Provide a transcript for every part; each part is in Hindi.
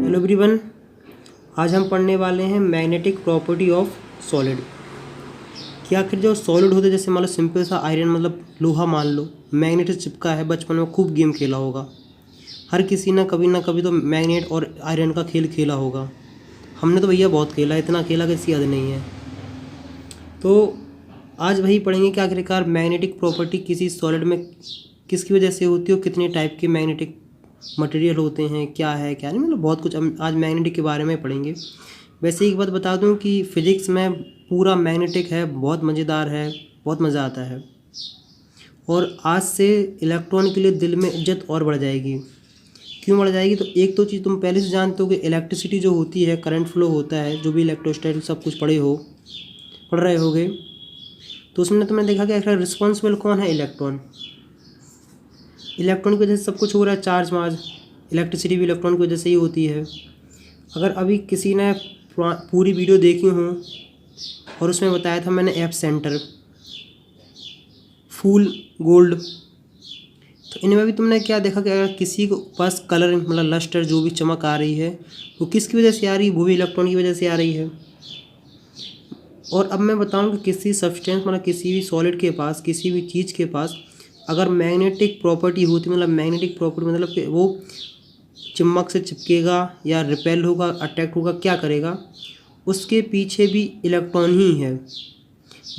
हेलो एवरीवन, आज हम पढ़ने वाले हैं मैग्नेटिक प्रॉपर्टी ऑफ सॉलिड। कि आखिर जो सॉलिड होते हैं, जैसे मान लो सिंपल सा आयरन मतलब लोहा मान लो, मैग्नेट से चिपका है। बचपन में खूब गेम खेला होगा हर किसी ना कभी तो मैग्नेट और आयरन का खेल खेला होगा। हमने तो भैया बहुत खेला, इतना खेला कि इसकी याद नहीं है। तो आज वही पढ़ेंगे कि आखिरकार मैग्नेटिक प्रॉपर्टी किसी सॉलिड में किसकी वजह से होती है और कितने टाइप के मैग्नेटिक मटेरियल होते हैं, क्या है क्या नहीं, मतलब बहुत कुछ हम आज मैग्नेटिक के बारे में पढ़ेंगे। वैसे एक बात बता दूं कि फ़िज़िक्स में पूरा मैग्नेटिक है, बहुत मज़ेदार है, बहुत मज़ा आता है। और आज से इलेक्ट्रॉन के लिए दिल में इज्जत और बढ़ जाएगी। क्यों बढ़ जाएगी? तो एक तो चीज़ तुम पहले से जानते हो कि इलेक्ट्रिसिटी जो होती है, करंट फ्लो होता है, जो भी इलेक्ट्रोस्टैटिक सब कुछ पढ़ रहे होगे। तो उसमें तुमने देखा कि आखिर रिस्पॉन्सिबल कौन है? इलेक्ट्रॉन की वजह से सब कुछ हो रहा है। चार्ज मार्ज, इलेक्ट्रिसिटी भी इलेक्ट्रॉन की वजह से ही होती है। अगर अभी किसी ने पूरी वीडियो देखी हो और उसमें बताया था मैंने एफ सेंटर, फूल, गोल्ड, तो इनमें भी तुमने क्या देखा कि अगर किसी को पास कलर मतलब लस्टर जो भी चमक आ रही है वो किसकी वजह से आ रही है? वो भी इलेक्ट्रॉन की वजह से आ रही है। और अब मैं बताऊँ कि किसी सब्सटेंस मतलब किसी भी सॉलिड के पास, किसी भी चीज़ के पास अगर मैग्नेटिक प्रॉपर्टी होती, मतलब मैग्नेटिक प्रॉपर्टी मतलब कि वो चुम्बक से चिपकेगा या रिपेल होगा, अट्रैक्ट होगा, क्या करेगा? उसके पीछे भी इलेक्ट्रॉन ही है।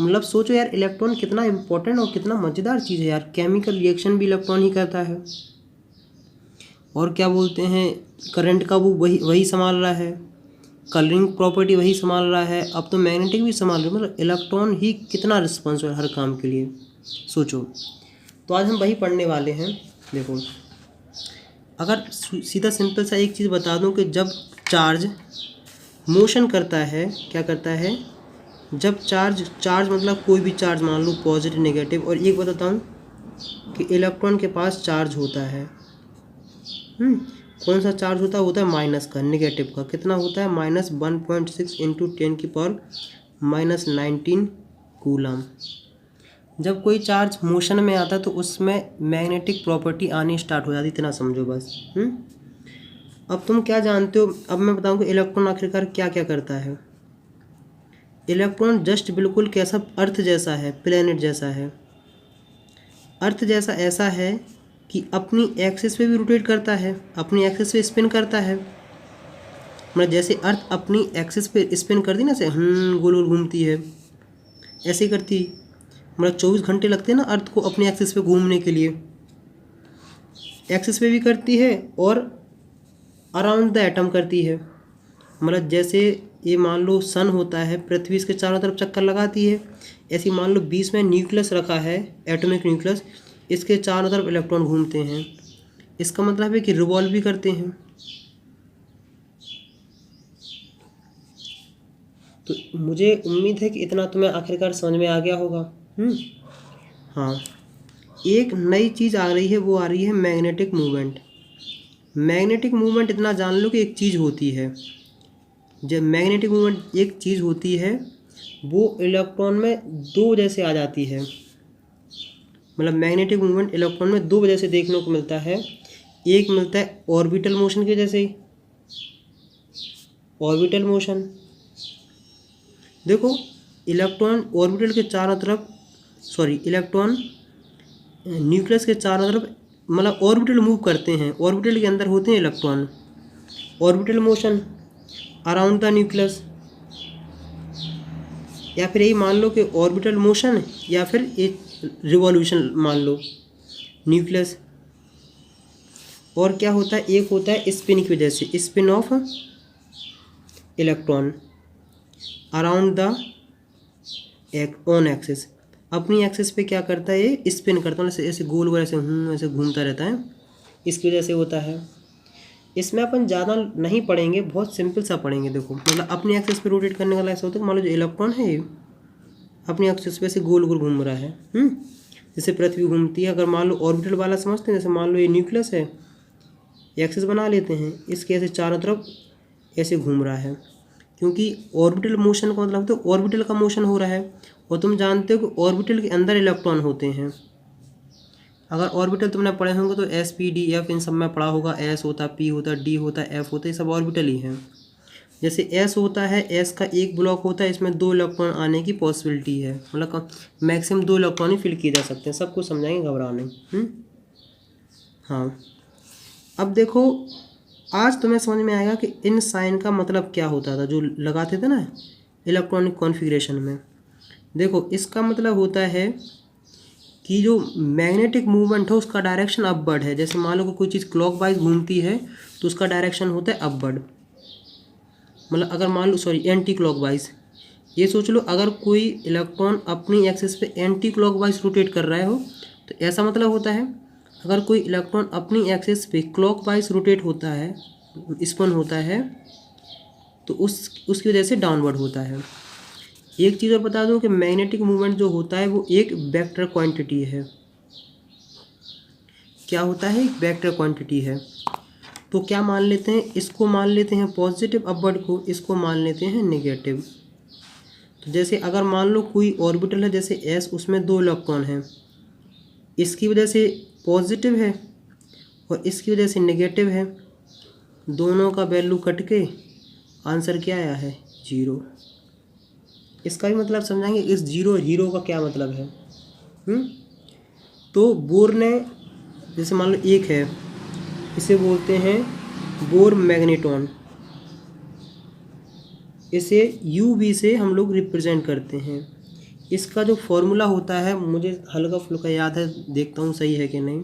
मतलब सोचो यार, इलेक्ट्रॉन कितना इंपॉर्टेंट और कितना मज़ेदार चीज़ है यार। केमिकल रिएक्शन भी इलेक्ट्रॉन ही करता है। और क्या बोलते हैं, करंट का वो वही संभाल रहा है, कलरिंग प्रॉपर्टी वही संभाल रहा है, अब तो मैग्नेटिक भी संभाल रहा है। मतलब इलेक्ट्रॉन ही कितना रिस्पॉन्सिबल हर काम के लिए, सोचो। तो आज हम वही पढ़ने वाले हैं। देखो, अगर सीधा सिंपल सा एक चीज़ बता दूं कि जब चार्ज मोशन करता है, क्या करता है? जब चार्ज मतलब कोई भी चार्ज मान लो, पॉजिटिव नेगेटिव। और एक बताता हूँ कि इलेक्ट्रॉन के पास चार्ज होता है, कौन सा चार्ज होता है माइनस का, नेगेटिव का। कितना होता है? -1.6 × 10⁻⁻19 कूलम। जब कोई चार्ज मोशन में आता है तो उसमें मैग्नेटिक प्रॉपर्टी आनी स्टार्ट हो जाती, इतना समझो बस। अब तुम क्या जानते हो? अब मैं बताऊँ कि इलेक्ट्रॉन आखिरकार क्या क्या करता है। इलेक्ट्रॉन जस्ट बिल्कुल कैसा, अर्थ जैसा है, प्लेनेट जैसा है। अर्थ जैसा ऐसा है कि अपनी एक्सिस पे भी रोटेट करता है, अपनी एक्सिस पे स्पिन करता है। मतलब जैसे अर्थ अपनी एक्सिस पे स्पिन करती ना, ऐसे गोल गोल घूमती है, ऐसे ही करती। मतलब 24 घंटे लगते हैं ना अर्थ को अपनी एक्सिस पे घूमने के लिए। एक्सिस पे भी करती है और अराउंड द एटम करती है। मतलब जैसे ये मान लो सन होता है, पृथ्वी इसके चारों तरफ चक्कर लगाती है। ऐसे मान लो 20 में न्यूक्लियस रखा है, एटॉमिक न्यूक्लियस, इसके चारों तरफ इलेक्ट्रॉन घूमते हैं। इसका मतलब है कि रिवॉल्व भी करते हैं। तो मुझे उम्मीद है कि इतना तुम्हें आखिरकार समझ में आ गया होगा। हाँ, एक नई चीज़ आ रही है, वो आ रही है मैग्नेटिक मूवमेंट। मैग्नेटिक मूवमेंट इतना जान लो कि एक चीज़ होती है, जब मैग्नेटिक मूवमेंट एक चीज़ होती है वो इलेक्ट्रॉन में दो वजह से आ जाती है। मतलब मैग्नेटिक मूवमेंट इलेक्ट्रॉन में दो वजह से देखने को मिलता है। एक मिलता है ऑर्बिटल मोशन की वजह से। ऑर्बिटल मोशन देखो, इलेक्ट्रॉन ऑर्बिटल के चारों तरफ, इलेक्ट्रॉन न्यूक्लियस के चारों तरफ मतलब ऑर्बिटल मूव करते हैं। ऑर्बिटल के अंदर होते हैं electron. Orbital motion around the nucleus, या फिर यही मान लो कि ऑर्बिटल मोशन, या फिर एक रिवॉल्यूशन मान लो न्यूक्लियस। और क्या होता है? एक होता है स्पिन की वजह से, spin off electron around the on axis. अपनी एक्सिस पे क्या करता है? ये स्पिन करता है, ऐसे गोल गोल ऐसे घूमता रहता है, इसकी वजह से होता है। इसमें अपन ज़्यादा नहीं पढ़ेंगे, बहुत सिंपल सा पढ़ेंगे। देखो, मतलब अपनी एक्सिस पे रोटेट करने वाला ऐसा होता है, मान लो जो इलेक्ट्रॉन है ये अपनी एक्सिस पे ऐसे गोल गोल घूम रहा है, जैसे पृथ्वी घूमती है। अगर मान लो ऑर्बिटल वाला समझते हैं, जैसे मान लो ये न्यूक्लियस है, एक्सिस बना लेते हैं, इसके ऐसे चारों तरफ ऐसे घूम रहा है। क्योंकि ऑर्बिटल मोशन का मतलब तो ऑर्बिटल का मोशन हो रहा है, और तुम जानते हो कि ऑर्बिटल के अंदर इलेक्ट्रॉन होते हैं। अगर ऑर्बिटल तुमने पढ़े होंगे तो एस पी डी एफ इन सब में पढ़ा होगा, एस होता, पी होता, डी होता, एफ होता, ये सब ऑर्बिटल ही हैं। जैसे एस होता है, एस का एक ब्लॉक होता है, इसमें 2 इलेक्ट्रॉन आने की पॉसिबिलिटी है, मतलब मैक्सिमम 2 इलेक्ट्रॉन ही फिल किए जा सकते हैं। सब कुछ समझाएंगे, घबराओ नहीं। हाँ, अब देखो आज तुम्हें समझ में आएगा कि इन साइन का मतलब क्या होता था जो लगाते थे ना इलेक्ट्रॉनिक कॉन्फ़िगरेशन में। देखो इसका मतलब होता है कि जो मैग्नेटिक मूवमेंट है उसका डायरेक्शन अपवर्ड है। जैसे मान लो कि कोई चीज़ क्लॉकवाइज घूमती है तो उसका डायरेक्शन होता है अपवर्ड, मतलब अगर मान लो सॉरी एंटी क्लॉकवाइज। ये सोच लो अगर कोई इलेक्ट्रॉन अपनी एक्सिस पे एंटी क्लॉकवाइज रोटेट कर रहा हो तो ऐसा मतलब होता है, अगर कोई इलेक्ट्रॉन अपनी एक्सिस पे क्लॉकवाइज रोटेट होता है, स्पिन होता है, तो उसकी वजह से डाउनवर्ड होता है। एक चीज़ और बता दूं कि मैग्नेटिक मूवमेंट जो होता है वो एक वेक्टर क्वांटिटी है। क्या होता है? एक वेक्टर क्वांटिटी है। तो क्या मान लेते हैं, इसको मान लेते हैं पॉजिटिव अपवर्ड को, इसको मान लेते हैं नेगेटिव। तो जैसे अगर मान लो कोई ऑर्बिटल है जैसे एस, उसमें 2 इलेक्ट्रॉन हैं, इसकी वजह से पॉजिटिव है और इसकी वजह से नेगेटिव है, दोनों का वैल्यू कट के आंसर क्या आया है? 0। इसका भी मतलब समझाएंगे, इस हीरो का क्या मतलब है। तो बोर ने, जैसे मान लो एक है, इसे बोलते हैं बोर मैग्नेटॉन, इसे UV से हम लोग रिप्रेजेंट करते हैं। इसका जो फॉर्मूला होता है, मुझे हल्का फुल्का याद है, देखता हूँ सही है कि नहीं,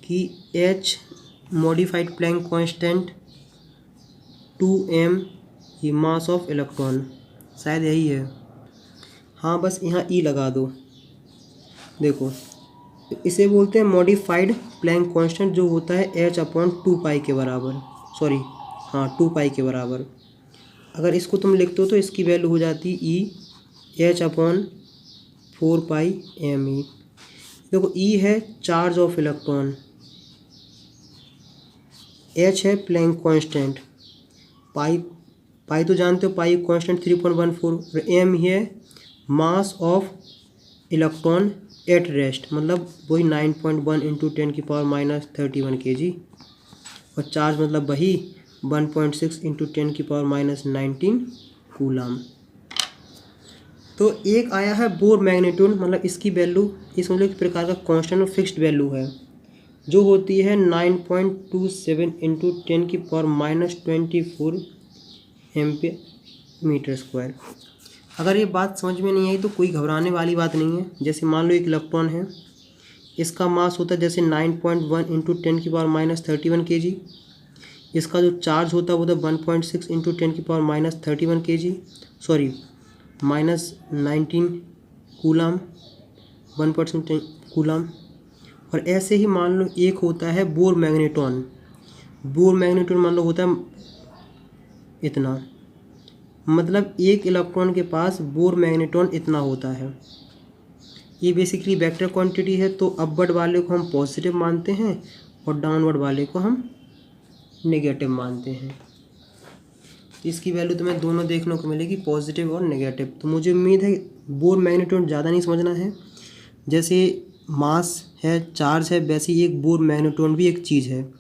कि H modified Planck constant 2m ये मास ऑफ इलेक्ट्रॉन, शायद यही है। हाँ बस यहाँ E लगा दो। देखो इसे बोलते हैं मॉडिफाइड प्लैंक कांस्टेंट, जो होता है H/2π के बराबर, सॉरी हाँ 2π के बराबर। अगर इसको तुम लिखते हो तो इसकी वैल्यू हो जाती E H/4πme। देखो E है चार्ज ऑफ इलेक्ट्रॉन, H है प्लैंक कांस्टेंट, पाई तो जानते हो, पाई कांस्टेंट 3.14, और m है mass of electron at rest, मतलब वही 9.1 इंटू 10⁻³ kg, और चार्ज मतलब वही 1.6 इंटू 10⁻19 कूलम। तो एक आया है बोर मैग्नेट्यूड, मतलब इसकी वैल्यू इस मतलब एक प्रकार का कांस्टेंट और फिक्स्ड वैल्यू है, जो होती है 9.27 इंटू 10⁻24 एम्पियर मीटर स्क्वायर। अगर ये बात समझ में नहीं आई तो कोई घबराने वाली बात नहीं है। जैसे मान लो एक इलेक्ट्रॉन है, इसका मास होता है जैसे 9.1 इंटू 10⁻31 kg, इसका जो चार्ज होता है वो तो 1.6 into 10⁻31 kg, sorry -19 coulomb, 1% coulomb. और ऐसे ही मान लो एक होता है बोर मैग्नेटॉन, बोर मैग्नेटॉन मान लो होता है इतना, मतलब एक इलेक्ट्रॉन के पास बोर मैग्नेटॉन इतना होता है। ये बेसिकली वेक्टर क्वांटिटी है, तो अपवर्ड वाले को हम पॉजिटिव मानते हैं और डाउनवर्ड वाले को हम नेगेटिव मानते हैं। इसकी वैल्यू तुम्हें दोनों देखने को मिलेगी, पॉजिटिव और नेगेटिव। तो मुझे उम्मीद है बोर मैग्नेटॉन ज़्यादा नहीं समझना है। जैसे मास है, चार्ज है, वैसे ही एक बोर मैग्नेटॉन भी एक चीज़ है।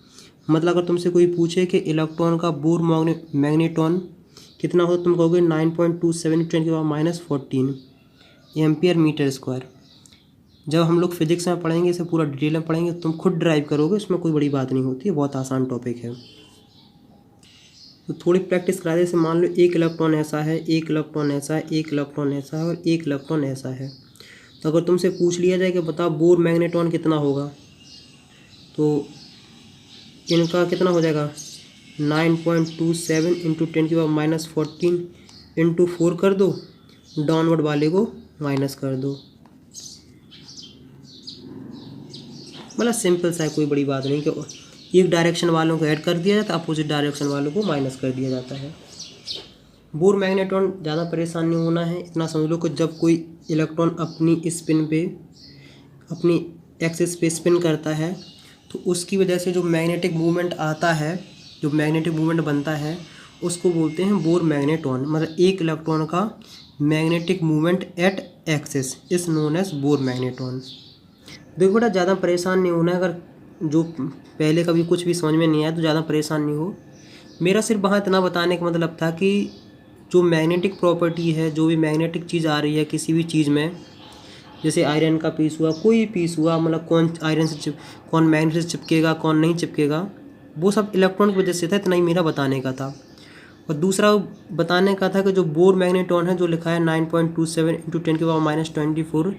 मतलब अगर तुमसे कोई पूछे कि इलेक्ट्रॉन का बोर मैग्नेटॉन कितना हो, तुम कहोगे 9.27 × 10⁻14 एम्पियर मीटर स्क्वायर। जब हम लोग फिजिक्स में पढ़ेंगे, इसे पूरा डिटेल में पढ़ेंगे, तुम खुद ड्राइव करोगे, इसमें कोई बड़ी बात नहीं होती है, बहुत आसान टॉपिक है। तो थोड़ी प्रैक्टिस करा दे। जैसे मान लो एक इलेक्ट्रॉन ऐसा है, एक इलेक्ट्रॉन ऐसा है, एक इलेक्ट्रॉन ऐसा है और एक इलेक्ट्रॉन ऐसा है। तो अगर तुमसे पूछ लिया जाए कि बताओ बोर मैग्नेटॉन कितना होगा, तो इनका कितना हो जाएगा, 9.27 इंटू 10⁻14 इंटू 4 कर दो, डाउनवर्ड वाले को माइनस कर दो। मतलब सिंपल सा है, कोई बड़ी बात नहीं कि एक डायरेक्शन वालों को ऐड कर दिया जाता है, अपोजिट डायरेक्शन वालों को माइनस कर दिया जाता है। बोर मैग्नेटॉन ज़्यादा परेशान नहीं होना है, इतना समझ लो कि जब कोई इलेक्ट्रॉन अपनी स्पिन पे, अपनी एक्सिस पे स्पिन करता है, तो उसकी वजह से जो मैग्नेटिक मूवमेंट आता है, जो मैग्नेटिक मूवमेंट बनता है, उसको बोलते हैं बोर मैग्नेटॉन। मतलब एक इलेक्ट्रॉन का magnetic movement at axis is known as Bohr magneton. देखो बेटा, ज़्यादा परेशान नहीं होना है। अगर जो पहले कभी कुछ भी समझ में नहीं आया तो ज़्यादा परेशान नहीं हो। मेरा सिर्फ वहाँ इतना बताने का मतलब था कि जो मैग्नेटिक प्रॉपर्टी है, जो भी मैग्नेटिक चीज़ आ रही है किसी भी चीज़ में, जैसे आयरन का पीस हुआ, कोई पीस हुआ, मतलब कौन आयरन से कौन मैग्नेट से चिपकेगा, कौन नहीं चिपकेगा, वो सब इलेक्ट्रॉन की वजह से था। इतना ही मेरा बताने का था। और दूसरा बताने का था कि जो बोर मैग्नेटॉन है, जो लिखा है 9.27 × 10⁻⁻24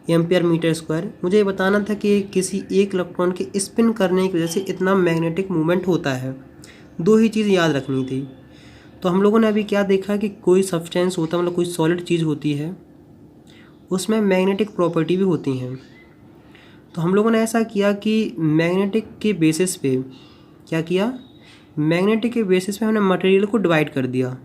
एम्पियर मीटर स्क्वायर, मुझे ये बताना था कि किसी एक इलेक्ट्रॉन के स्पिन करने की वजह से इतना मैग्नेटिक मूवमेंट होता है। दो ही चीज़ याद रखनी थी। तो हम लोगों ने अभी क्या देखा कि कोई सब्सटेंस होता है, मतलब कोई सॉलिड चीज़ होती है, उसमें मैग्नेटिक प्रॉपर्टी भी होती हैं। तो हम लोगों ने ऐसा किया कि मैग्नेटिक के बेसिस पे क्या किया, मैग्नेटिक के बेसिस पे हमने मटेरियल को डिवाइड कर दिया।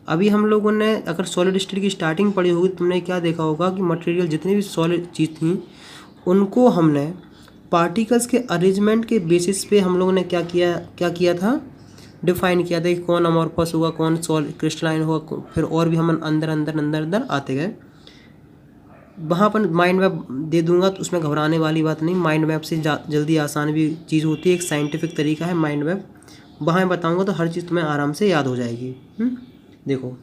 अभी हम लोगों ने अगर सॉलिड स्टेट की स्टार्टिंग पढ़ी होगी, तुमने क्या देखा होगा कि मटेरियल जितनी भी सॉलिड चीज़ थी उनको हमने पार्टिकल्स के अरेंजमेंट के बेसिस पे हम लोगों ने क्या किया था, डिफाइन किया था कि कौन अमॉर्फस होगा, कौन सॉलिड क्रिस्टलाइन होगा। फिर और भी हम अंदर आते गए। वहाँ पर माइंड मैप दे दूंगा, तो उसमें घबराने वाली बात नहीं। माइंड मैप से जल्दी आसान भी चीज़ होती है, एक साइंटिफिक तरीका है माइंड मैप। वहाँ बताऊंगा तो हर चीज़ तुम्हें आराम से याद हो जाएगी। देखो,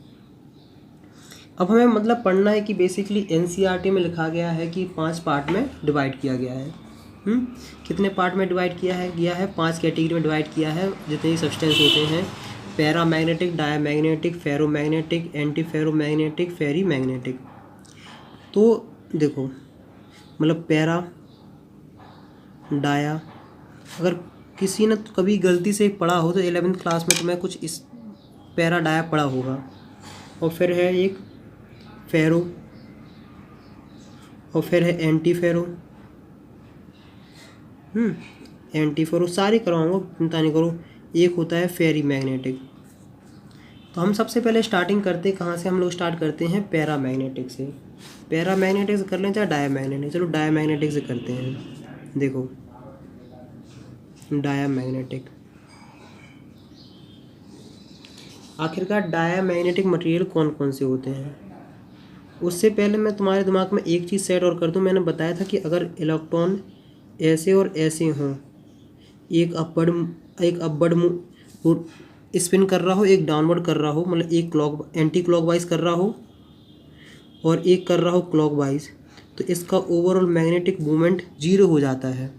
अब हमें मतलब पढ़ना है कि बेसिकली एनसीईआरटी में लिखा गया है कि 5 पार्ट में डिवाइड किया गया है। कितने पार्ट में डिवाइड किया है 5 कैटेगरी में डिवाइड किया है। जितने सब्सटेंस होते हैं, paramagnetic, diamagnetic, ferromagnetic, antiferromagnetic, ferrimagnetic. तो देखो, मतलब पैरा, डाया, अगर किसी ने तो कभी गलती से पढ़ा हो तो 11वीं क्लास में तुम्हें कुछ इस पैरा डाया पढ़ा होगा। और फिर है एक फेरो, और फिर है एंटी फेरो। एंटी फेरो सारे कराऊंगा, चिंता नहीं करो। एक होता है फेरी मैग्नेटिक। तो हम सबसे पहले स्टार्टिंग करते कहाँ से, हम लोग स्टार्ट करते हैं पैरामैग्नेटिक से। पैरामैग्नेटिक से कर लें चाहे डायमैग्नेटिक, चलो डायमैग्नेटिक से करते हैं। देखो, डायमैग्नेटिक, आखिरकार डायमैग्नेटिक मटेरियल कौन कौन से होते हैं। उससे पहले मैं तुम्हारे दिमाग में एक चीज़ सेट और कर दूं। मैंने बताया था कि अगर इलेक्ट्रॉन ऐसे और ऐसे हों, एक अपवर्ड स्पिन कर रहा हो, एक डाउनवर्ड कर रहा हो, मतलब एक एंटी क्लॉकवाइज कर रहा हो और एक कर रहा हो क्लॉकवाइज, तो इसका ओवरऑल मैग्नेटिक मूवमेंट 0 हो जाता है।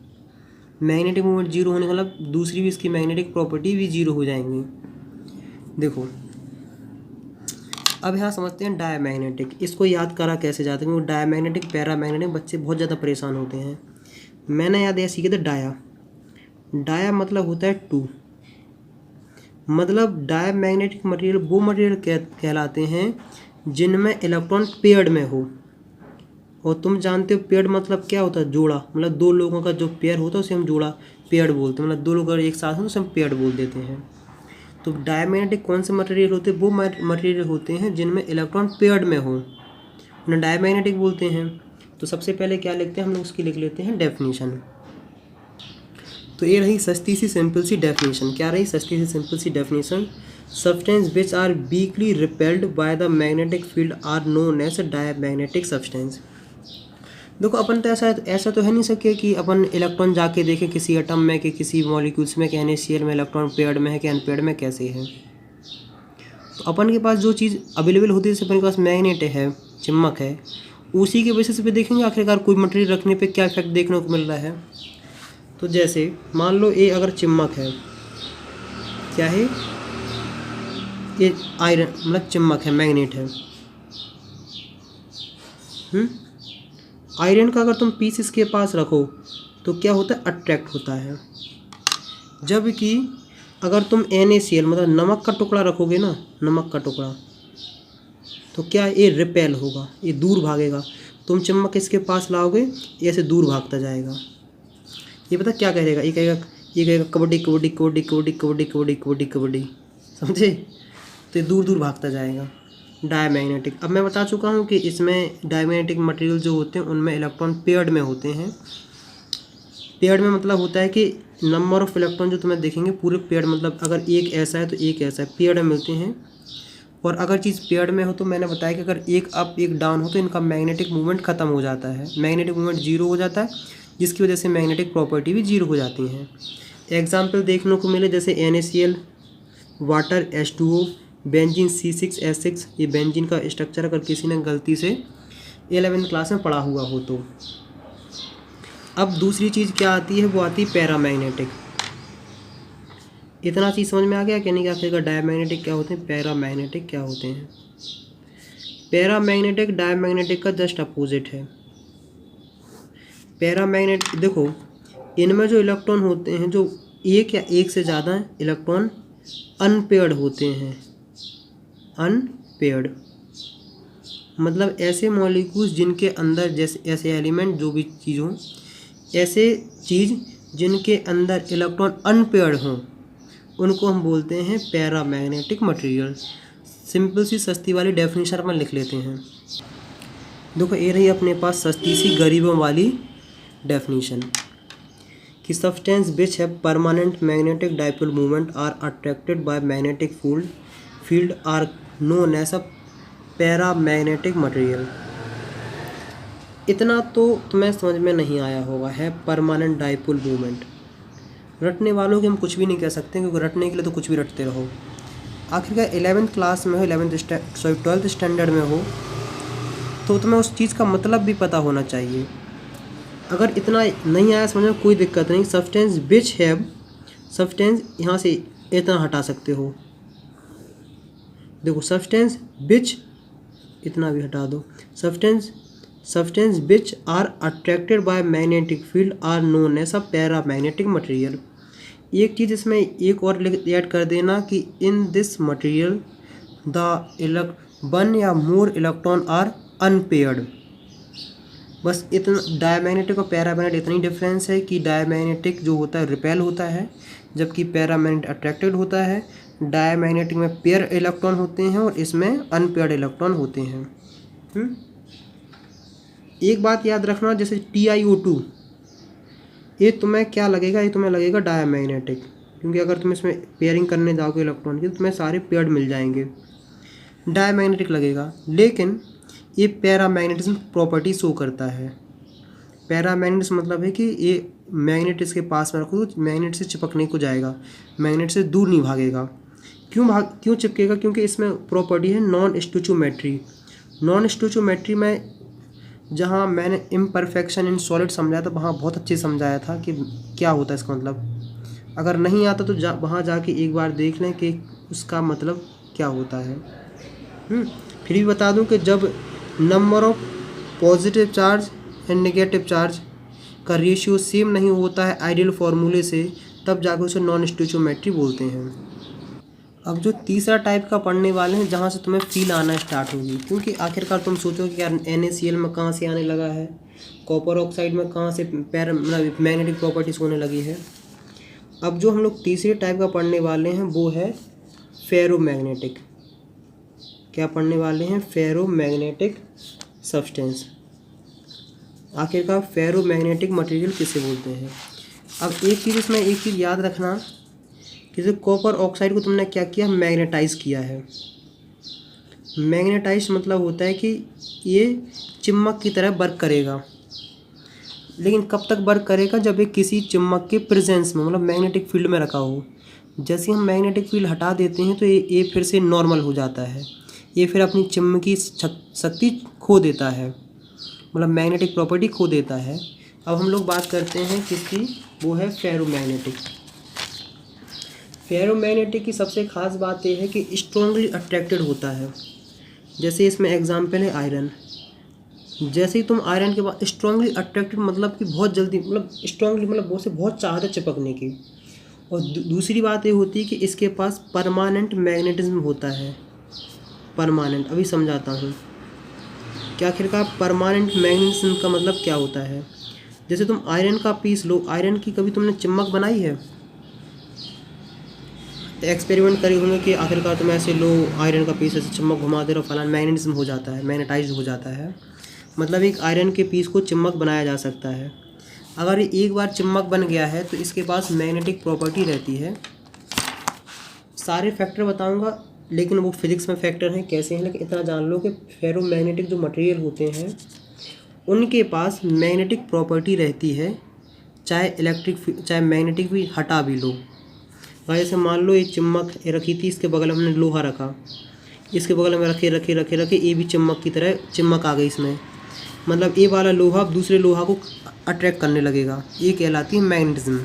मैग्नेटिक मूवमेंट 0 होने का मतलब दूसरी भी इसकी मैग्नेटिक प्रॉपर्टी भी 0 हो जाएंगी। देखो, अब यहाँ समझते हैं डायमैग्नेटिक। इसको याद करा कैसे जाते हैं, क्योंकि डायमैग्नेटिक, पैरामैग्नेटिक बच्चे बहुत ज़्यादा परेशान होते हैं। मैंने याद ऐसे सीखे थे डाया मतलब होता है 2। मतलब डायमैग्नेटिक मटेरियल वो मटेरियल कहलाते हैं जिनमें इलेक्ट्रॉन पेयर्ड में हो। और तुम जानते हो पेयर्ड मतलब क्या होता है, जोड़ा। मतलब दो लोगों का जो पेयर होता है उसे हम जोड़ा पेयर्ड बोलते हैं। मतलब दो लोग अगर एक साथ हो तो उसे हम पेयर्ड बोल देते हैं। तो डायमैग्नेटिक कौन से मटेरियल होते हैं, वो मटेरियल होते हैं जिनमें इलेक्ट्रॉन पेयर्ड में हो, उन्हें डायमैग्नेटिक बोलते हैं। तो सबसे पहले क्या लिखते हैं हम लोग, उसकी लिख लेते हैं डेफिनेशन। तो ये रही सस्ती सी सिंपल सी डेफिनेशन। क्या रही सस्ती सी सिंपल सी definition, substance which are weakly repelled by the magnetic field are known as diamagnetic substance. देखो, अपन तो ऐसा तो है नहीं सके कि अपन इलेक्ट्रॉन जाके देखें किसी एटम में कि किसी मॉलिक्यूल्स में कि NaCl में इलेक्ट्रॉन पेयर्ड में है कि अनपेयर्ड में कैसे है। तो अपन के पास जो चीज़ अवेलेबल होती है, जैसे अपन के पास मैग्नेट है, चुंबक है, उसी के बेसिस पे देखेंगे आखिरकार कोई मटेरियल रखने पे क्या इफेक्ट देखने को मिल रहा है। तो जैसे मान लो ये अगर चुंबक है, क्या है ये, आयरन मतलब चुंबक है, मैग्नेट है। आयरन का अगर तुम पीस इसके पास रखो तो क्या होता है, अट्रैक्ट होता है। जबकि अगर तुम NaCl मतलब नमक का टुकड़ा रखोगे ना, नमक का टुकड़ा, तो क्या ये रिपेल होगा, ये दूर भागेगा। तुम चुंबक इसके पास लाओगे, ये ऐसे दूर भागता जाएगा। ये पता क्या कहेगा, ये कहेगा कबड्डी कबड्डी कबड्डी कबड्डी कबड्डी कबड्डी कबड्डी कबड्डी, समझे। तो ये दूर दूर भागता जाएगा। डायमैग्नेटिक, अब मैं बता चुका हूँ कि इसमें डायमैग्नेटिक मटेरियल जो होते हैं उनमें इलेक्ट्रॉन पेयर्ड में होते हैं। पेयर्ड में मतलब होता है कि नंबर ऑफ इलेक्ट्रॉन जो तुम्हें देखेंगे पूरे पेयर्ड, मतलब अगर एक ऐसा है तो एक ऐसा है, पेयर्ड में मिलते हैं। और अगर चीज़ पेयर्ड में हो तो मैंने बताया कि अगर एक अप एक डाउन हो तो इनका मैग्नेटिक मूवमेंट खत्म हो जाता है, मैग्नेटिक मूवमेंट जीरो हो जाता है, जिसकी वजह से मैग्नेटिक प्रॉपर्टी भी जीरो हो जाती हैं। एग्जाम्पल देखने को मिले जैसे NaCl, water H2O, benzene C6H6। ये बेंजीन का स्ट्रक्चर अगर किसी ने गलती से 11वीं क्लास में पढ़ा हुआ हो तो। अब दूसरी चीज़ क्या आती है, वो आती है पैरामैग्नेटिक। इतना चीज़ समझ में आ गया कि नहीं? आखिरकार डायमैग्नेटिक क्या होते हैं, पैरामैग्नेटिक क्या होते हैं। पैरामैग्नेटिक डायमैग्नेटिक का जस्ट अपोजिट है। पैरामैग्नेटिक देखो, इनमें जो इलेक्ट्रॉन होते हैं, जो एक या एक से ज़्यादा इलेक्ट्रॉन अनपेयर्ड होते हैं। अनपेयर्ड मतलब ऐसे मॉलिक्यूल्स जिनके अंदर जैसे ऐसे एलिमेंट जो भी चीज़ हो, ऐसे चीज़ जिनके अंदर इलेक्ट्रॉन अनपेयर्ड हों, उनको हम बोलते हैं पैरामैग्नेटिक मटेरियल। सिंपल सी सस्ती वाली डेफिनेशन अपन लिख लेते हैं। देखो ये रही अपने पास सस्ती सी गरीबों वाली डेफिनेशन कि substance which have permanent magnetic dipole movement are attracted by magnetic field are known as a paramagnetic material. इतना तो तुम्हें समझ में नहीं आया होगा, है परमानेंट डाइपोल मूवमेंट। रटने वालों के हम कुछ भी नहीं कह सकते, क्योंकि रटने के लिए तो कुछ भी रटते रहो। आखिरकार 11वीं क्लास में हो, 12th स्टैंडर्ड में हो, तो तुम्हें उस चीज़ का मतलब भी पता होना चाहिए। अगर इतना नहीं आया समझ में कोई दिक्कत नहीं। सब्सटेंस विच हैव, सब्सटेंस यहाँ से इतना हटा सकते हो, देखो सब्सटेंस विच, इतना भी हटा दो। Substance which are attracted by magnetic field are known as a paramagnetic material. एक चीज़ इसमें एक और ऐड कर देना कि in this material the one या मोर इलेक्ट्रॉन आर अनपेयर्ड। बस इतना, डायमैग्नेटिक और पैरामैग्नेटिक इतनी डिफरेंस है कि डायमैग्नेटिक जो होता है रिपेल होता है, जबकि पैरामैग्नेटिक अट्रैक्टेड होता है। डायमैग्नेटिक में पेयर इलेक्ट्रॉन होते हैं और इसमें अनपेयर्ड इलेक्ट्रॉन होते हैं। एक बात याद रखना, जैसे TiO2, ये तुम्हें क्या लगेगा, ये तुम्हें लगेगा डायमैग्नेटिक, क्योंकि अगर तुम इसमें पेयरिंग करने जाओगे इलेक्ट्रॉन की तो तुम्हें सारे पेयर्ड मिल जाएंगे, डायमैग्नेटिक लगेगा। लेकिन ये पैरामैग्नेटिज्म प्रॉपर्टी शो करता है। पैरामैग्नेटिज्म मतलब है कि ये मैग्नेट इसके पास में रखो तो मैग्नेट से चिपकने को जाएगा, मैग्नेट से दूर नहीं भागेगा। क्यों चिपकेगा? क्योंकि इसमें प्रॉपर्टी है नॉन स्टोचियोमेट्री। नॉन स्टोचियोमेट्री में जहाँ मैंने इम्परफेक्शन इन सॉलिड समझाया था, वहाँ बहुत अच्छे समझाया था कि क्या होता है इसका मतलब। अगर नहीं आता तो वहाँ जाके एक बार देख लें कि उसका मतलब क्या होता है। फिर भी बता दूं कि जब number of positive charge and negative charge का रेशियो सेम नहीं होता है आइडियल फार्मूले से, तब जाकर उसे नॉन स्टोचियोमेट्री बोलते हैं। अब जो तीसरा टाइप का पढ़ने वाले हैं, जहाँ से तुम्हें फील आना स्टार्ट होगी, क्योंकि आखिरकार तुम सोचो कि यार NaCl में कहाँ से आने लगा है, कॉपर ऑक्साइड में कहाँ से मैग्नेटिक प्रॉपर्टीज होने लगी है। अब जो हम लोग तीसरे टाइप का पढ़ने वाले हैं वो है फेरोमैग्नेटिक। क्या पढ़ने वाले हैं? Ferromagnetic substance. आखिरकार फेरोमैग्नेटिक मटेरियल किसे बोलते हैं? अब एक चीज़ याद रखना कि जो कॉपर ऑक्साइड को तुमने क्या किया, मैग्नेटाइज किया है। मैग्नेटाइज मतलब होता है कि ये चुम्बक की तरह वर्क करेगा, लेकिन कब तक वर्क करेगा? जब ये किसी चुम्बक के प्रेजेंस में, मतलब मैग्नेटिक फील्ड में रखा हो। जैसे हम मैग्नेटिक फील्ड हटा देते हैं तो ये फिर से नॉर्मल हो जाता है, ये फिर अपनी चुंबकीय शक्ति खो देता है, मतलब मैग्नेटिक प्रॉपर्टी खो देता है। अब हम लोग बात करते हैं किसकी, वो है फेरोमैग्नेटिक। फेरोमैग्नेटिक की सबसे खास बात यह है कि स्ट्रांगली अट्रैक्टेड होता है। जैसे इसमें एग्जांपल है आयरन। जैसे ही तुम आयरन के बाद स्ट्रांगली अट्रैक्टेड मतलब कि बहुत जल्दी, मतलब स्ट्रांगली मतलब वो से बहुत चाहते चिपकने की। और दूसरी बात ये होती है कि इसके पास परमानेंट मैग्नेटिज्म होता है। परमानेंट, अभी समझाता हूँ कि आखिरकार परमानेंट मैग्नेटिज्म का मतलब क्या होता है। जैसे तुम आयरन का पीस लो, आयरन की कभी तुमने चम्मक बनाई है? एक्सपेरिमेंट करे होंगे कि आखिरकार तुम ऐसे लो आयरन का पीस, ऐसे चम्मक घुमा दे रहे हो, फलाना मैग्नेटिज्म हो जाता है, मैग्नेटाइज हो जाता है। मतलब एक आयरन के पीस को चम्मक बनाया जा सकता है। अगर ये एक बार चुम्बक बन गया है तो इसके पास मैग्नेटिक प्रॉपर्टी रहती है। सारे फैक्टर बताऊंगा, लेकिन वो फिजिक्स में फैक्टर हैं कैसे हैं, लेकिन इतना जान लो कि फेरोमैग्नेटिक जो मटेरियल होते हैं उनके पास मैग्नेटिक प्रॉपर्टी रहती है, चाहे इलेक्ट्रिक चाहे मैग्नेटिक भी हटा भी लो। जैसे मान लो ये चुम्बक रखी थी, इसके बगल में हमने लोहा रखा, इसके बगल में रखे रखे रखे रखे ये भी चुम्बक की तरह चुम्बक आ गई इसमें, मतलब ये वाला लोहा दूसरे लोहा को अट्रैक्ट करने लगेगा, ये कहलाती है मैग्नेटिज्म।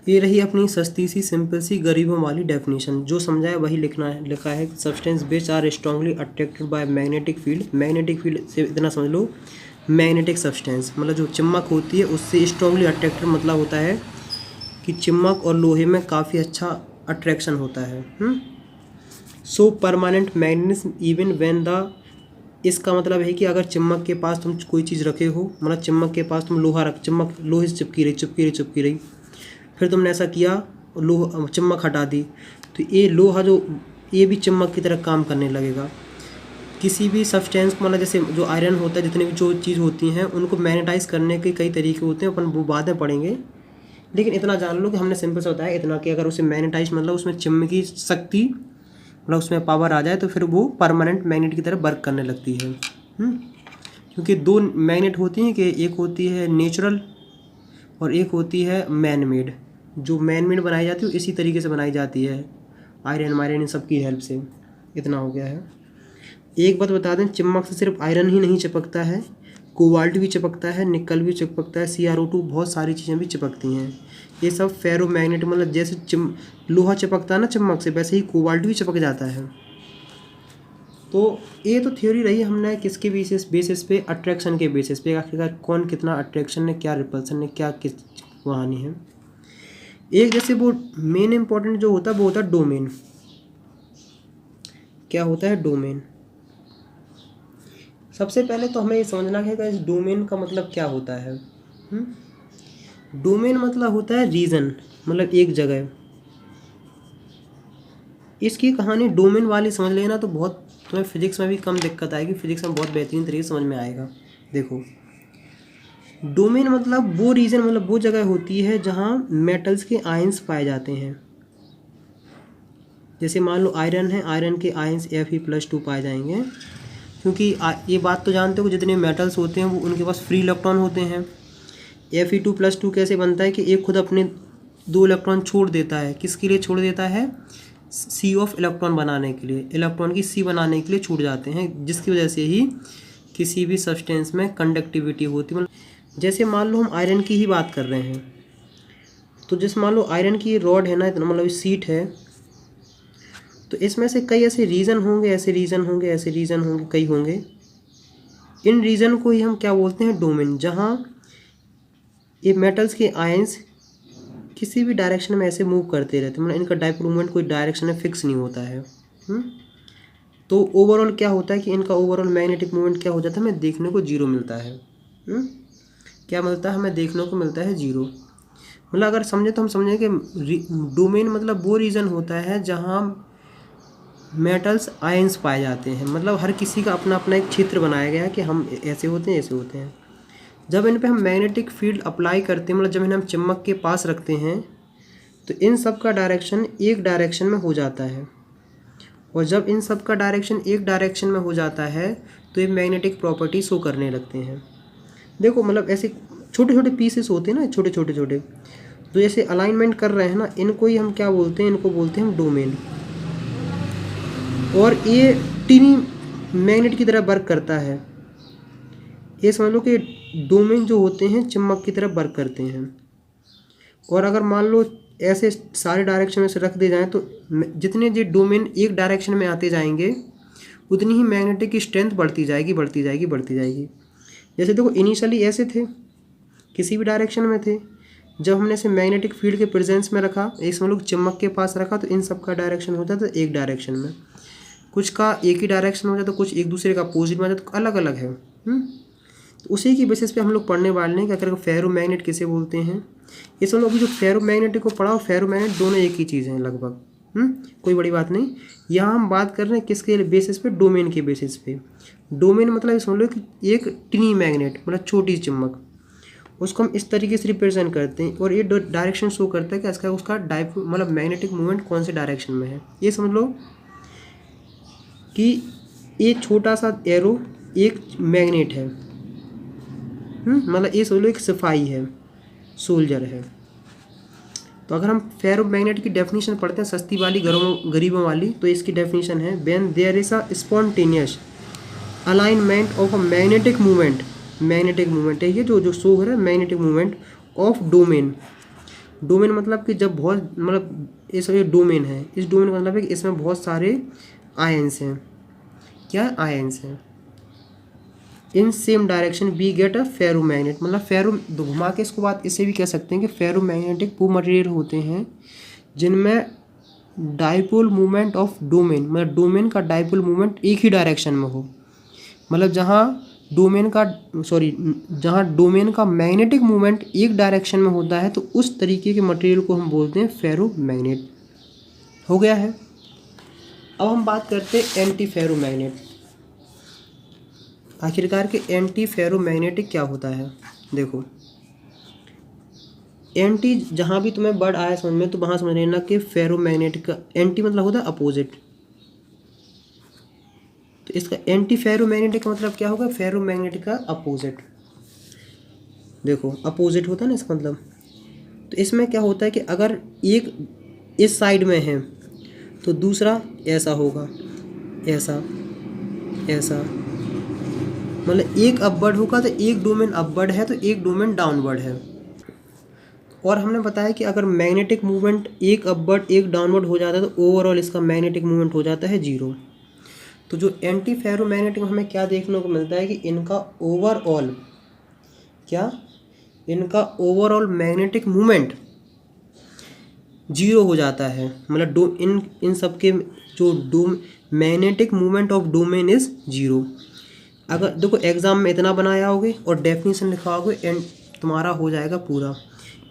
ये रही अपनी सस्ती सी सिंपल सी गरीबों वाली डेफिनेशन। जो समझाया वही लिखा है substance which are strongly attracted by magnetic field. Magnetic field से इतना समझ लो, मैग्नेटिक सब्सटेंस मतलब जो चुम्बक होती है उससे स्ट्रांगली अट्रैक्टेड मतलब होता है कि चुम्बक और लोहे में काफ़ी अच्छा अट्रैक्शन होता है। सो permanent magnetism even when the, इसका मतलब है कि अगर चुम्बक के पास तुम कोई चीज़ रखे हो, मतलब चुम्बक के पास तुम लोहा रख, चुम्बक लोहे से चिपकी रही, फिर तुमने ऐसा किया और लोहा चुम्बक हटा दी, तो ये लोहा जो ये भी चुम्बक की तरह काम करने लगेगा। किसी भी सब्सटेंस मतलब जैसे जो आयरन होता है, जितने भी जो चीज़ होती हैं उनको मैग्नेटाइज करने के कई तरीके होते हैं, अपन वो बाद में पढ़ेंगे। लेकिन इतना जान लो कि हमने सिंपल से बताया इतना कि अगर उसे मैग्नेटाइज मतलब उसमें चुम्बकीय शक्ति मतलब उसमें पावर आ जाए तो फिर वो परमानेंट मैग्नेट की तरह वर्क करने लगती है। क्योंकि दो मैग्नेट होती हैं कि एक होती है नेचुरल और एक होती है मैन मेड। जो मैन मेड बनाई जाती है इसी तरीके से बनाई जाती है, आयरन वायरन इन सब की हेल्प से। इतना हो गया है। एक बात बता दें, चुम्बक से सिर्फ आयरन ही नहीं चिपकता है, कोबाल्ट भी चिपकता है, निकल भी चिपकता है, CrO2 बहुत सारी चीज़ें भी चिपकती हैं। ये सब फेरोमैग्नेट मतलब जैसे लोहा चिपकता है ना चुम्बक से, वैसे ही कोबाल्ट भी चिपक जाता है। तो ये तो थ्योरी रही हमने किसके बेसिस पे, अट्रैक्शन के बेसिस पे, आखिरकार कौन कितना अट्रैक्शन है, क्या रिपल्सन है, क्या किस कहानी है। एक जैसे वो मेन इंपॉर्टेंट जो होता है वो होता है डोमेन। क्या होता है डोमेन? सबसे पहले तो हमें ये समझना है कि इस डोमेन का मतलब क्या होता है। डोमेन मतलब होता है रीजन, मतलब एक जगह। इसकी कहानी डोमेन वाली समझ लेना तो बहुत तुम्हें फिजिक्स में भी कम दिक्कत आएगी, फिजिक्स में बहुत बेहतरीन तरीके से समझ में आएगा। देखो, डोमेन मतलब वो रीजन मतलब वो जगह होती है जहाँ मेटल्स के आयंस पाए जाते हैं। जैसे मान लो आयरन है, आयरन के आयंस Fe+2 पाए जाएंगे, क्योंकि ये बात तो जानते हो कि जितने मेटल्स होते हैं वो उनके पास फ्री इलेक्ट्रॉन होते हैं। Fe2+2 कैसे बनता है कि एक खुद अपने 2 इलेक्ट्रॉन छोड़ देता है। किसके लिए छोड़ देता है? C ऑफ इलेक्ट्रॉन बनाने के लिए, इलेक्ट्रॉन की C बनाने के लिए छूट जाते हैं, जिसकी वजह से ही किसी भी सब्सटेंस में कंडक्टिविटी होती है। मतलब जैसे मान लो हम आयरन की ही बात कर रहे हैं, तो जैसे मान लो आयरन की रॉड है ना, इतना मतलब सीट है, तो इसमें से कई ऐसे रीजन होंगे, ऐसे रीजन होंगे, ऐसे रीजन होंगे, कई होंगे। इन रीजन को ही हम क्या बोलते हैं? डोमेन। जहाँ ये मेटल्स के आयंस किसी भी डायरेक्शन में ऐसे मूव करते रहते हैं, मतलब इनका डायपोल मूवमेंट कोई डायरेक्शन में फिक्स नहीं होता है। तो ओवरऑल क्या होता है कि इनका ओवरऑल मैग्नेटिक मूवमेंट क्या हो जाता है? हमें देखने को जीरो मिलता है। क्या मिलता है? हमें देखने को मिलता है जीरो। मतलब अगर समझे तो हम समझें कि डोमेन मतलब वो रीजन होता है जहाँ मेटल्स आयंस पाए जाते हैं। मतलब हर किसी का अपना अपना एक क्षेत्र बनाया गया है कि हम ऐसे होते हैं, ऐसे होते हैं। जब इन पे हम मैग्नेटिक फील्ड अप्लाई करते हैं, मतलब जब इन्हें हम चुम्बक के पास रखते हैं, तो इन सब का डायरेक्शन एक डायरेक्शन में हो जाता है। और जब इन सब का डायरेक्शन एक डायरेक्शन में हो जाता है तो ये मैग्नेटिक प्रॉपर्टी शो करने लगते हैं। देखो मतलब ऐसे छोटे छोटे पीसेस होते हैं ना, छोटे छोटे छोटे, तो जैसे अलाइनमेंट कर रहे हैं ना, इनको ही हम क्या बोलते हैं? इनको बोलते हैं हम डोमेन। और ये टीनी मैग्नेट की तरह वर्क करता है। ये समझ लो कि डोमेन जो होते हैं चुम्बक की तरह वर्क करते हैं। और अगर मान लो ऐसे सारे डायरेक्शन में से रख दे जाएं, तो जितने जो डोमेन एक डायरेक्शन में आते जाएंगे उतनी ही मैग्नेटिक की स्ट्रेंथ बढ़ती जाएगी, बढ़ती जाएगी, बढ़ती जाएगी। जैसे देखो इनिशियली ऐसे थे, किसी भी डायरेक्शन में थे, जब हमने इसे मैग्नेटिक फील्ड के प्रेजेंस में रखा, एक समझ लो चुम्बक के पास रखा, तो इन सब का डायरेक्शन होता था एक डायरेक्शन में, कुछ का एक ही डायरेक्शन हो जाता, कुछ एक दूसरे का अपोजिट में जाता, तो अलग अलग है। तो उसी की बेसिस पे हम लोग पढ़ने वाले हैं कि आखिर फेरोमैग्नेट किसे बोलते हैं। ये सब लोग अभी जो फेरोमैग्नेटिक को पढ़ा, फेरोमैग्नेट दोनों एक ही चीज़ हैं लगभग। कोई बड़ी बात नहीं। यहाँ हम बात कर रहे हैं किसके बेसिस पे, डोमेन के बेसिस पे। डोमेन मतलब समझ लो कि एक टिनी मैग्नेट मतलब छोटी चुम्बक, उसको हम इस तरीके से रिप्रेजेंट करते हैं और ये डायरेक्शन शो करता है कि इसका उसका मतलब मैग्नेटिक मूवमेंट कौन से डायरेक्शन में है। ये समझ लो कि ये छोटा सा एरो एक मैग्नेट है, मतलब ये समझ लो एक सिपाही है, सोल्जर है। तो अगर हम फेरोमैग्नेट की डेफिनेशन पढ़ते हैं सस्ती वाली गरीबों वाली, तो इसकी डेफिनेशन है when there is a spontaneous alignment of a magnetic movement. Magnetic movement है ये जो शो हो रहा है, magnetic movement of domain. Domain मतलब कि जब बहुत मतलब ये सब डोमेन है, इस डोमेन का मतलब है कि इसमें बहुत सारे आयंस हैं। क्या आयंस हैं? In same direction we get a ferromagnet. मतलब फेरो घुमा के इसको बात इसे भी कह सकते हैं कि फेरोमैग्नेटिक वो मटेरियल होते हैं जिनमें डाइपोल मूवमेंट ऑफ डोमेन, मतलब डोमेन का डाइपोल मूवमेंट एक ही डायरेक्शन में हो। मतलब जहाँ डोमेन का मैग्नेटिक मूवमेंट एक डायरेक्शन में होता है, तो उस तरीके के मटेरियल को हम बोलते हैं फेरोमैग्नेट। हो गया है। अब हम बात करते हैं एंटी फेरोमैग्नेट। आखिरकार के एंटी फेरोमैग्नेटिक क्या होता है? देखो, एंटी जहाँ भी तुम्हें वर्ड आया समझ में, तो वहाँ समझ लेना कि फेरोमैग्नेटिक का एंटी मतलब होता है अपोजिट। तो इसका एंटी फेरोमैग्नेटिक का मतलब क्या होगा? फेरोमैग्नेटिक का अपोजिट। देखो अपोजिट होता है ना इसका मतलब। तो इसमें क्या होता है कि अगर एक इस साइड में है तो दूसरा ऐसा होगा, ऐसा ऐसा, मतलब एक अपवर्ड होगा तो एक डोमेन अपवर्ड है तो एक डोमेन डाउनवर्ड है। और हमने बताया कि अगर मैग्नेटिक मूवमेंट एक अपवर्ड एक डाउनवर्ड हो जाता है तो ओवरऑल इसका मैग्नेटिक मूवमेंट हो जाता है जीरो। तो जो एंटी फेरोमैग्नेटिक में हमें क्या देखने को मिलता है कि इनका ओवरऑल मैग्नेटिक मूवमेंट जीरो हो जाता है। मतलब इन सब के जो magnetic movement of domain is zero. अगर देखो एग्जाम में इतना बनाया होगे और डेफिनेशन लिखा होगे एंड तुम्हारा हो जाएगा पूरा।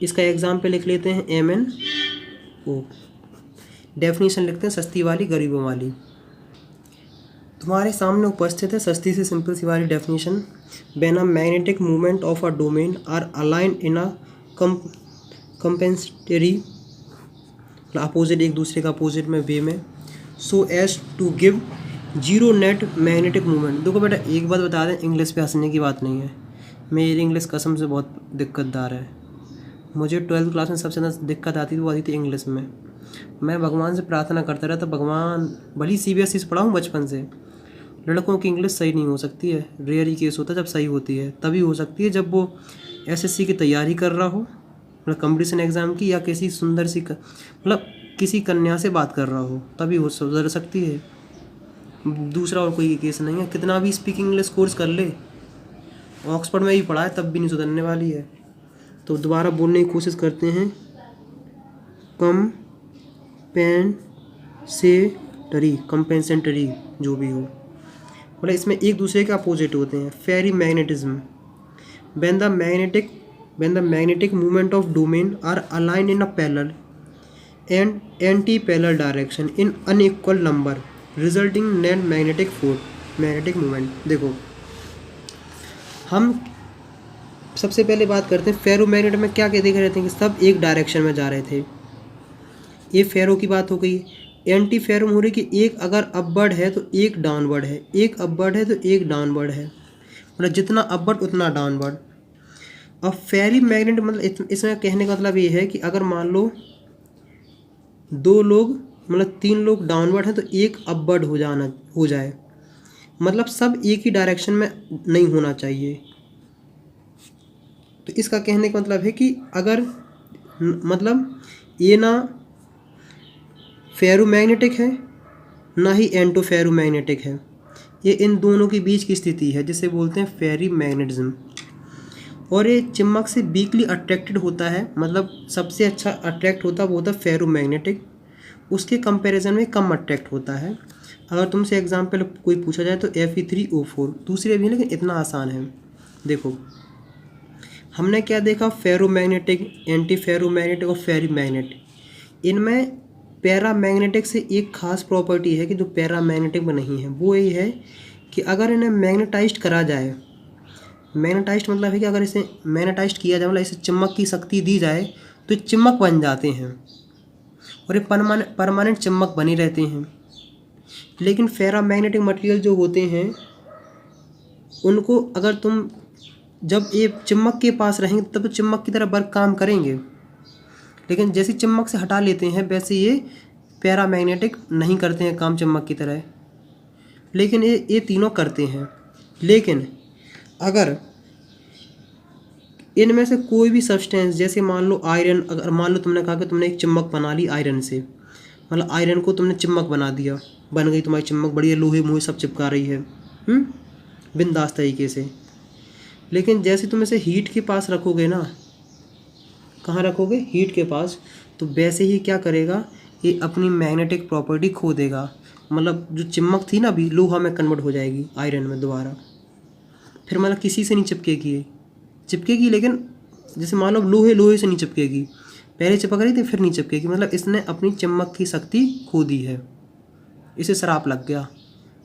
इसका एग्जाम पे लिख लेते हैं MNO, डेफिनेशन लिखते हैं सस्ती वाली गरीबों वाली। तुम्हारे सामने उपस्थित है सस्ती सी सिंपल सी वाली definition. When a magnetic movement of a domain are aligned in a compensatory, opposite एक दूसरे का अपोजिट में वे में, so as to give zero net magnetic movement. देखो बेटा एक बात बता दें, इंग्लिश पे हंसने की बात नहीं है। मेरी इंग्लिश कसम से बहुत दिक्कतदार है। मुझे 12th क्लास में सबसे ज़्यादा दिक्कत आती थी, वो आती थी इंग्लिश में। मैं भगवान से प्रार्थना करता रहता, भगवान भली CBSE से पढ़ा हूँ बचपन से, लड़कों की इंग्लिश सही नहीं हो सकती है। रेयर ही केस होता है जब सही होती है, तभी हो सकती है जब वो SSC की तैयारी कर रहा हो, मतलब कंपटीशन एग्ज़ाम की, या किसी सुंदर सी मतलब किसी कन्या से बात कर रहा हो, तभी हो सुधर सकती है। दूसरा और कोई केस नहीं है। कितना भी स्पीकिंग इंग्लिश कोर्स कर ले, ऑक्सफोर्ड में भी पढ़ा है, तब भी नहीं सुधरने वाली है। तो दोबारा बोलने की कोशिश करते हैं, कंपेंसेटरी जो भी हो, मतलब इसमें एक दूसरे के अपोजिट होते हैं। Ferromagnetism, when the magnetic movement of domain are aligned in a parallel and anti parallel direction in unequal number resulting net magnetic movement. देखो हम सबसे पहले बात करते हैं फेरोमैग्नेट में क्या क्या देख रहे थे कि सब एक डायरेक्शन में जा रहे थे। ये फेरो की बात हो गई। एंटी फेरो हो रही कि एक अगर अपवर्ड है तो एक डाउनवर्ड है, एक अपवर्ड है तो एक डाउनवर्ड है, मतलब जितना अपवर्ड उतना डाउनवर्ड। अब फेरोमैग्नेट मतलब इसमें कहने का मतलब ये है कि अगर मान लो दो लोग मतलब 3 लोग डाउनवर्ड हैं तो एक अपवर्ड हो जाए, मतलब सब एक ही डायरेक्शन में नहीं होना चाहिए। तो इसका कहने का मतलब है कि अगर मतलब ये ना फेरोमैग्नेटिक है ना ही एंटो फेरोमैग्नेटिक है, ये इन दोनों के बीच की स्थिति है जिसे बोलते हैं फेरोमैग्नेटिज्म। और ये चुम्बक से वीकली अट्रैक्टेड होता है, मतलब सबसे अच्छा अट्रैक्ट होता है वो होता है फेरोमैग्नेटिक, उसके कंपैरिजन में कम अट्रैक्ट होता है। अगर तुमसे एग्जाम्पल कोई पूछा जाए तो Fe3O4, दूसरे भी लेकिन इतना आसान है। देखो हमने क्या देखा, फेरोमैग्नेटिक, एंटी फेरोमैग्नेटिक और फेरोमैग्नेट। इनमें पैरामैग्नेटिक से एक खास प्रॉपर्टी है कि जो पैरामैग्नेटिक में नहीं है, वो ये है कि अगर इन्हें मैग्नेटाइज्ड करा जाए, मैग्नेटाइज्ड मतलब है कि अगर इसे मैग्नेटाइज्ड किया जाए, मतलब इसे चुंबक की शक्ति दी जाए तो चुंबक बन जाते हैं और ये परमानेंट चुंबक बने रहते हैं। लेकिन फेरामैग्नेटिक मटेरियल जो होते हैं उनको अगर तुम जब ये चुंबक के पास रहेंगे तब तो चुंबक की तरह वर्क काम करेंगे, लेकिन जैसे चुंबक से हटा लेते हैं वैसे ये पैरामैग्नेटिक नहीं करते हैं काम चुंबक की तरह। लेकिन ये तीनों करते हैं। लेकिन अगर इनमें से कोई भी सब्सटेंस, जैसे मान लो आयरन, अगर मान लो तुमने कहा कि तुमने एक चुंबक बना ली आयरन से, मतलब आयरन को तुमने चुंबक बना दिया, बन गई तुम्हारी चुंबक, बढ़िया लोहे मोहे सब चिपका रही है बिंदास तरीके से। लेकिन जैसे तुम इसे हीट के पास रखोगे ना, कहाँ रखोगे, हीट के पास, तो वैसे ही क्या करेगा, ये अपनी मैग्नेटिक प्रॉपर्टी खो देगा। मतलब जो चुंबक थी ना अभी, लोहा में कन्वर्ट हो जाएगी आयरन में दोबारा। फिर मतलब किसी से नहीं चिपकेगी, ये चिपकेगी लेकिन जैसे मान लो लोहे से नहीं चिपकेगी, पहले चिपक रही थी फिर नहीं चिपकेगी। मतलब इसने अपनी चुंबक की शक्ति खो दी है, इसे श्राप लग गया।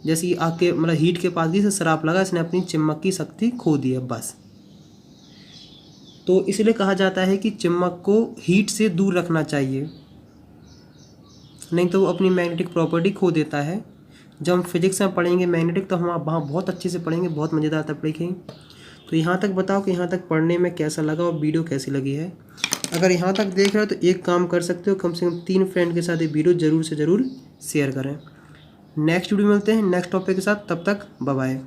जैसे कि आके मतलब हीट के पास भी इसे श्राप लगा, इसने अपनी चुंबक की शक्ति खो दी है बस। तो इसलिए कहा जाता है कि चुंबक को हीट से दूर रखना चाहिए, नहीं तो वो अपनी मैग्नेटिक प्रॉपर्टी खो देता है। जब हम फिजिक्स में पढ़ेंगे मैग्नेटिक तो हम वहाँ बहुत अच्छे से पढ़ेंगे, बहुत मज़ेदार तक पढ़ेंगे। तो यहाँ तक बताओ कि यहाँ तक पढ़ने में कैसा लगा और वीडियो कैसी लगी है। अगर यहाँ तक देख रहे हो तो एक काम कर सकते हो, कम से कम 3 फ्रेंड के साथ ये वीडियो ज़रूर से ज़रूर शेयर करें। नेक्स्ट वीडियो मिलते हैं नेक्स्ट टॉपिक के साथ, तब तक बाय बाय।